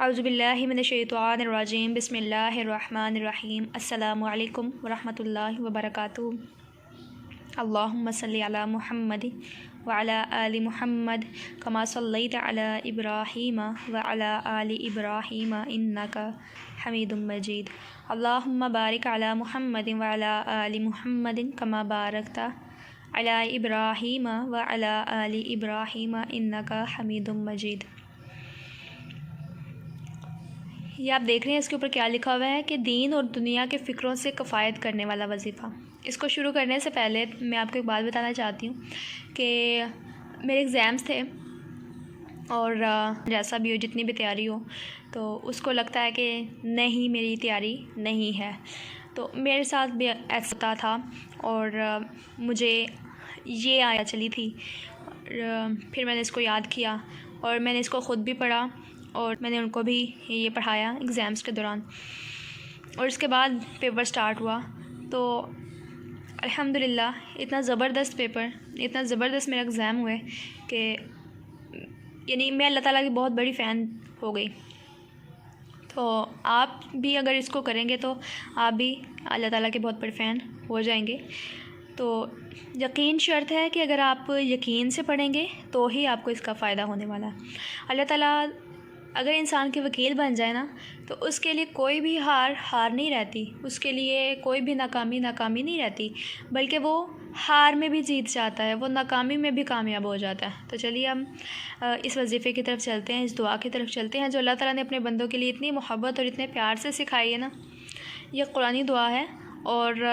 اعوذ باللہ من الشیطان الرجیم بسم اللہ الرحمن الرحیم السلام علیکم ورحمۃ اللہ وبرکاتہ۔ اللہم صلی علی محمد وعلی آل محمد کما صلیت علی ابراہیم وعلی آل ابراہیم انک حمید مجید۔ اللہم بارک علی محمد وعلی آل محمد کما بارکت علی ابراہیم وعلی آل ابراہیم انک حمید مجید۔ یہ آپ دیکھ رہے ہیں اس کے اوپر کیا لکھا ہوا ہے کہ دین اور دنیا کے فکروں سے کفایت کرنے والا وظیفہ۔ اس کو شروع کرنے سے پہلے میں آپ کو ایک بات بتانا چاہتی ہوں کہ میرے ایگزامس تھے اور جیسا بھی ہو جتنی بھی تیاری ہو تو اس کو لگتا ہے کہ نہیں میری تیاری نہیں ہے، تو میرے ساتھ بھی ایسا تھا اور مجھے یہ آیا چلی تھی۔ پھر میں نے اس کو یاد کیا اور میں نے اس کو خود بھی پڑھا اور میں نے ان کو بھی یہ پڑھایا ایگزامس کے دوران، اور اس کے بعد پیپر سٹارٹ ہوا تو الحمدللہ اتنا زبردست پیپر، اتنا زبردست میرا ایگزام ہوئے کہ یعنی میں اللہ تعالیٰ کی بہت بڑی فین ہو گئی۔ تو آپ بھی اگر اس کو کریں گے تو آپ بھی اللہ تعالیٰ کے بہت بڑے فین ہو جائیں گے۔ تو یقین شرط ہے کہ اگر آپ یقین سے پڑھیں گے تو ہی آپ کو اس کا فائدہ ہونے والا ہے۔ اللہ تعالیٰ اگر انسان کے وکیل بن جائے نا تو اس کے لیے کوئی بھی ہار نہیں رہتی، اس کے لیے کوئی بھی ناکامی نہیں رہتی، بلکہ وہ ہار میں بھی جیت جاتا ہے، وہ ناکامی میں بھی کامیاب ہو جاتا ہے۔ تو چلیے ہم اس وظیفے کی طرف چلتے ہیں، اس دعا کی طرف چلتے ہیں جو اللہ تعالیٰ نے اپنے بندوں کے لیے اتنی محبت اور اتنے پیار سے سکھائی ہے نا۔ یہ قرآنی دعا ہے اور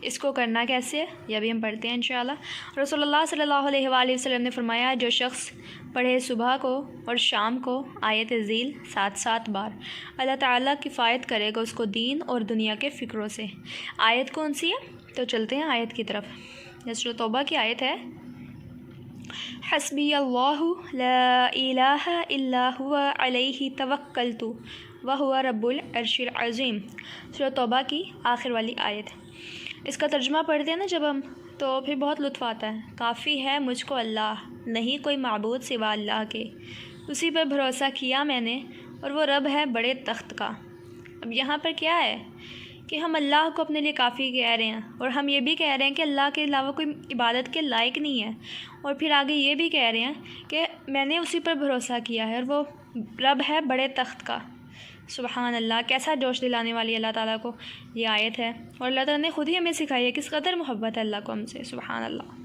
اس کو کرنا کیسے ہے یہ بھی ہم پڑھتے ہیں انشاءاللہ۔ رسول اللہ صلی اللہ علیہ وآلہ وسلم نے فرمایا جو شخص پڑھے صبح کو اور شام کو آیت ذیل 7 بار، اللہ تعالیٰ کفایت کرے گا اس کو دین اور دنیا کے فکروں سے۔ آیت کون سی ہے؟ تو چلتے ہیں آیت کی طرف۔ یہ سورۃ توبہ کی آیت ہے، حسبی اللہ لا الہ الا هو علیہ توکلت وہو رب العرش العظیم۔ سورۃ توبہ کی آخر والی آیت۔ اس کا ترجمہ پڑھتے ہیں نا جب ہم تو پھر بہت لطف آتا ہے۔ کافی ہے مجھ کو اللہ، نہیں کوئی معبود سوا اللہ کے، اسی پر بھروسہ کیا میں نے اور وہ رب ہے بڑے تخت کا۔ اب یہاں پر کیا ہے کہ ہم اللہ کو اپنے لیے کافی کہہ رہے ہیں اور ہم یہ بھی کہہ رہے ہیں کہ اللہ کے علاوہ کوئی عبادت کے لائق نہیں ہے، اور پھر آگے یہ بھی کہہ رہے ہیں کہ میں نے اسی پر بھروسہ کیا ہے اور وہ رب ہے بڑے تخت کا۔ سبحان اللہ، کیسا جوش دلانے والی اللہ تعالیٰ کو یہ آیت ہے، اور اللہ تعالیٰ نے خود ہی ہمیں سکھائی ہے کس قدر محبت ہے اللہ کو ہم سے۔ سبحان اللہ۔